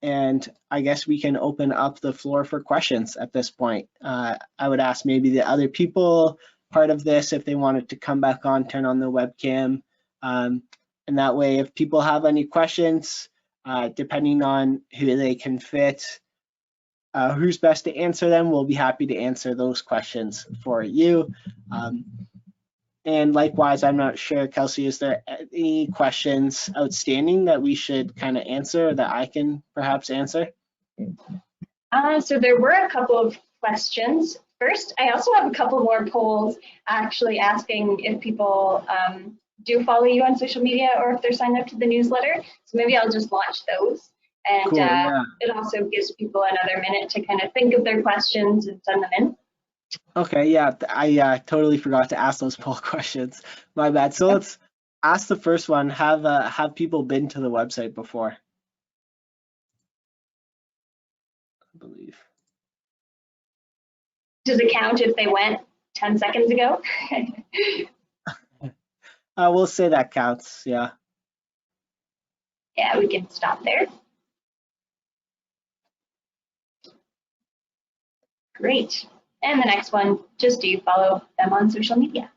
And I guess we can open up the floor for questions at this point. I would ask maybe the other people part of this if they wanted to come back on, turn on the webcam. And that way, if people have any questions, depending on who they can fit, who's best to answer them, we'll be happy to answer those questions for you. And likewise, I'm not sure, Kelsey, is there any questions outstanding that we should kind of answer, or that I can perhaps answer? So there were a couple of questions. First, I also have a couple more polls actually asking if people do follow you on social media or if they're signed up to the newsletter. So maybe I'll just launch those. And cool, yeah. It also gives people another minute to kind of think of their questions and send them in. Okay, yeah, I totally forgot to ask those poll questions. My bad. So let's ask the first one. Have people been to the website before? I believe. Does it count if they went 10 seconds ago? We'll say that counts, yeah. Yeah, we can stop there. Great. And the next one, just do you follow them on social media?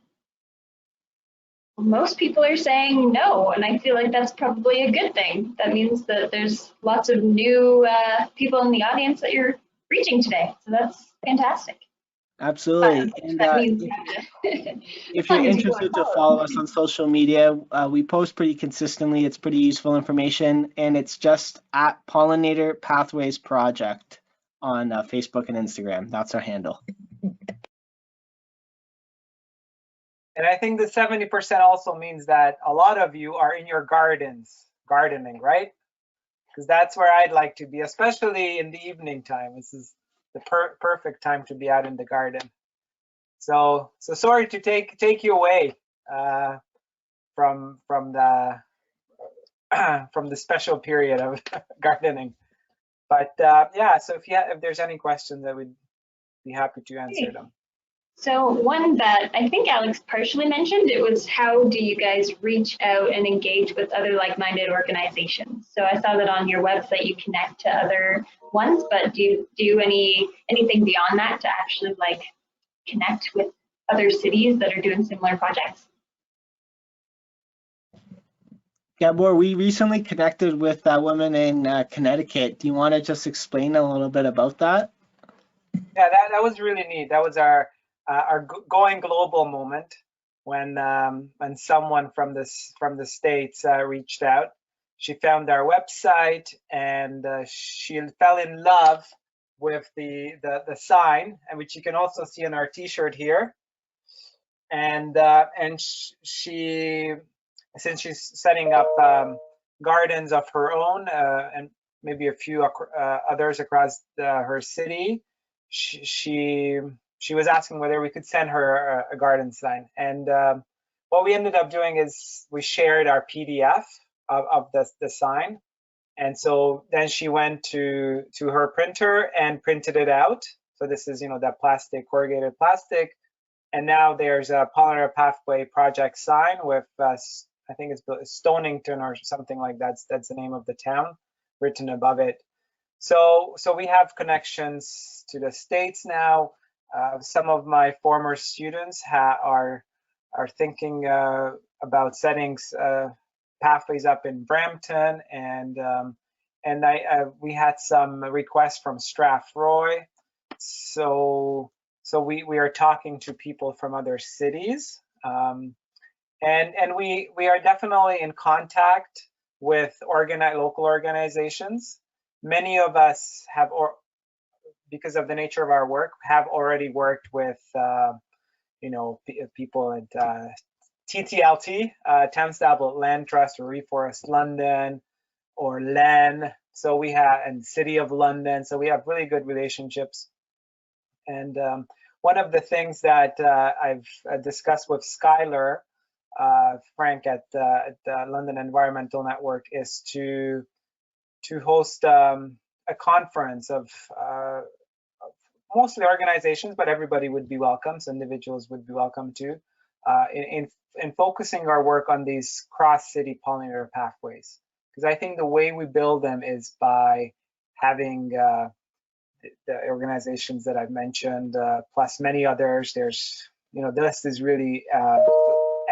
Most people are saying no, and I feel like that's probably a good thing. That means that there's lots of new people in the audience that you're reaching today, so that's fantastic. Absolutely. And if you're interested to follow us on social media, we post pretty consistently. It's pretty useful information, and it's just at Pollinator Pathways Project on Facebook and Instagram. That's our handle. And I think the 70% also means that a lot of you are in your gardens, gardening, right? Because that's where I'd like to be, especially in the evening time. This is the perfect time to be out in the garden. So sorry to take you away from the special period of gardening. But yeah, so if there's any questions, I would be happy to answer them. So one that I think Alex partially mentioned, it was how do you guys reach out and engage with other like-minded organizations? So I saw that on your website you connect to other ones, but do you do anything beyond that to actually like connect with other cities that are doing similar projects? Gabor, we recently connected with a woman in Connecticut. Do you want to just explain a little bit about that? Yeah, that was really neat. That was our going global moment when someone from the States reached out. She found our website and she fell in love with the sign, and which you can also see on our T-shirt here. And she, since she's setting up gardens of her own and maybe a few others across her city, she was asking whether we could send her a garden sign. And what we ended up doing is we shared our PDF of the sign. And so then she went to her printer and printed it out. So this is, that plastic, corrugated plastic. And now there's a Pollinator Pathway Project sign with, I think it's Stonington or something like that. That's the name of the town written above it. So we have connections to the States now. Some of my former students are thinking about setting pathways up in Brampton, and we had some requests from Strathroy. So we are talking to people from other cities, and we are definitely in contact with local organizations. Many of us have, because of the nature of our work, have already worked with people at TTLT, Thames Tablet Land Trust, or Reforest London, or LEN. So we have, and City of London. So we have really good relationships. And one of the things that I've discussed with Skylar Frank at the London Environmental Network is to host a conference of mostly organizations, but everybody would be welcome. So individuals would be welcome too, in focusing our work on these cross-city pollinator pathways. Because I think the way we build them is by having the organizations that I've mentioned, plus many others. There's, the list is really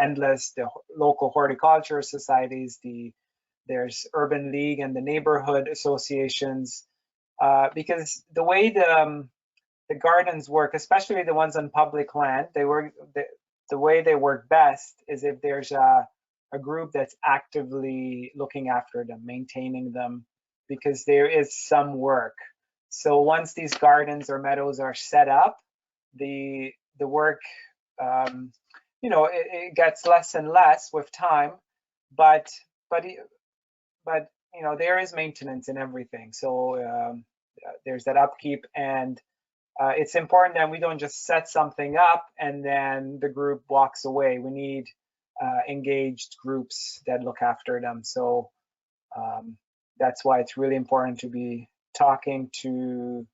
endless. The local horticulture societies, there's Urban League and the neighborhood associations, because the way the gardens work, especially the ones on public land, the way they work best is if there's a group that's actively looking after them, maintaining them, because there is some work. So once these gardens or meadows are set up, the work, it gets less and less with time, but there is maintenance in everything. So there's that upkeep, and it's important that we don't just set something up and then the group walks away. We need engaged groups that look after them. So that's why it's really important to be talking to,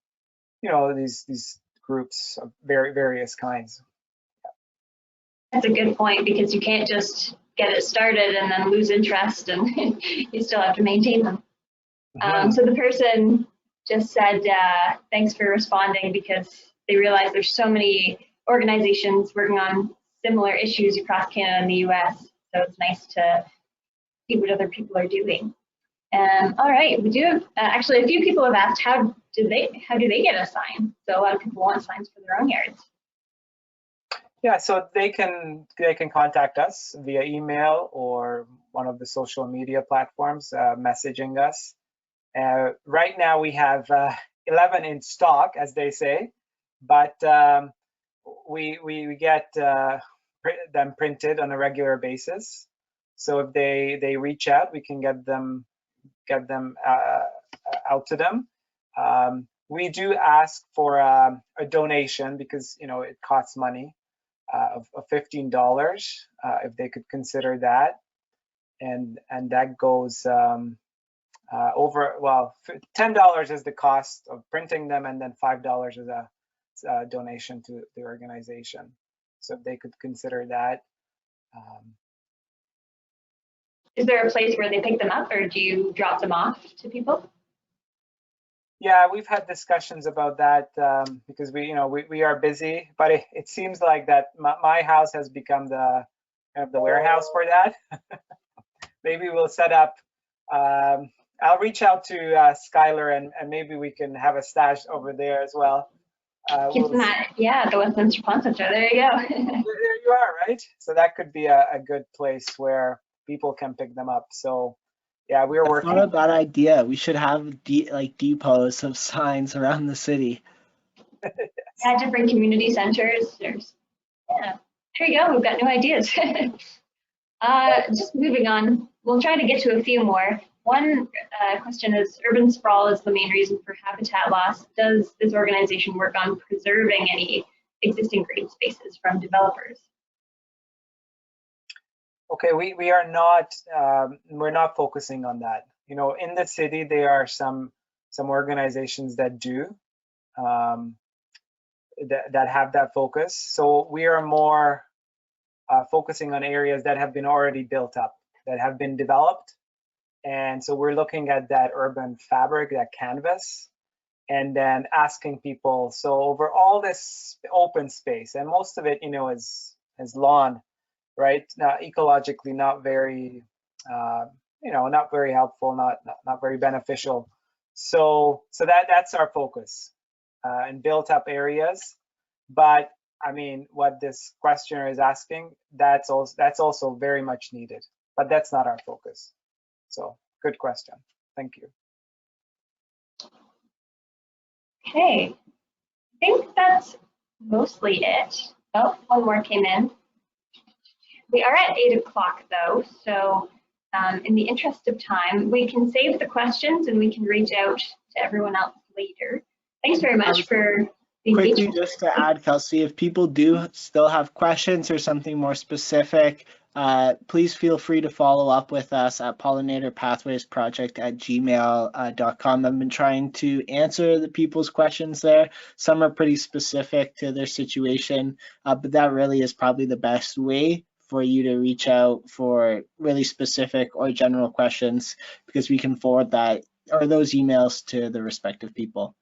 these groups of various kinds. That's a good point, because you can't just get it started and then lose interest, and you still have to maintain them. So the person just said, thanks for responding, because they realize there's so many organizations working on similar issues across Canada and the US. So it's nice to see what other people are doing. All right, we do have, actually a few people have asked, how do they get a sign? So a lot of people want signs for their own yards. Yeah, so they can contact us via email or one of the social media platforms, messaging us. Right now we have 11 in stock, as they say, but we get them printed on a regular basis. So if they reach out, we can get them out to them. We do ask for a donation, because it costs money, of $15 if they could consider that, and that goes over, well, $10 is the cost of printing them, and then $5 is a donation to the organization. So if they could consider that. Is there a place where they pick them up, or do you drop them off to people? Yeah, we've had discussions about that, because we are busy, but it seems like that my house has become the warehouse for that. Maybe we'll set up. I'll reach out to Skylar, and maybe we can have a stash over there as well. Yeah, the Westminster Pond Center. There you go. There you are, right? So that could be a good place where people can pick them up. So yeah, we're working. Not a bad idea. We should have depots of signs around the city. Yeah, different community centers. There you go. We've got new ideas. Just moving on, we'll try to get to a few more. One question is, urban sprawl is the main reason for habitat loss. Does this organization work on preserving any existing green spaces from developers? Okay, we are not, we're not focusing on that. In the city, there are some organizations that do, that have that focus. So we are more focusing on areas that have been already built up, that have been developed. And so we're looking at that urban fabric, that canvas, and then asking people, so over all this open space, and most of it, is lawn, right? Now, ecologically not very, not very helpful, not very beneficial. So that's our focus, in built up areas. But I mean, what this questioner is asking, that's also very much needed, but that's not our focus. So good question. Thank you. Okay, I think that's mostly it. Oh, one more came in. We are at 8 o'clock though, so in the interest of time, we can save the questions and we can reach out to everyone else later. Thanks very much for the engagement. Quickly, just to add, Kelsey, if people do still have questions or something more specific, please feel free to follow up with us at Pollinator Pathways Project at gmail.com. I've been trying to answer the people's questions there. Some are pretty specific to their situation, but that really is probably the best way for you to reach out for really specific or general questions, because we can forward that or those emails to the respective people.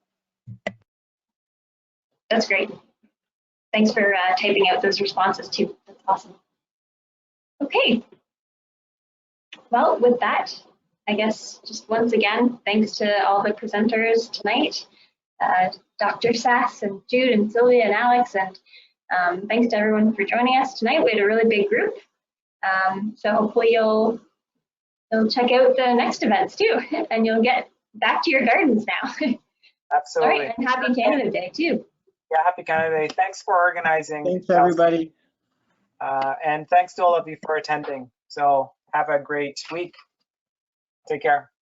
That's great. Thanks for typing out those responses too. That's awesome. Okay. Well, with that, I guess just once again, thanks to all the presenters tonight, Dr. Sass and Jude and Sylvia and Alex, and thanks to everyone for joining us tonight. We had a really big group, so hopefully you'll check out the next events too, and you'll get back to your gardens now. Absolutely. All right, and happy Canada Day too. Yeah, happy Canada Day. Thanks for organizing. Thanks, everybody. And thanks to all of you for attending. So have a great week. Take care.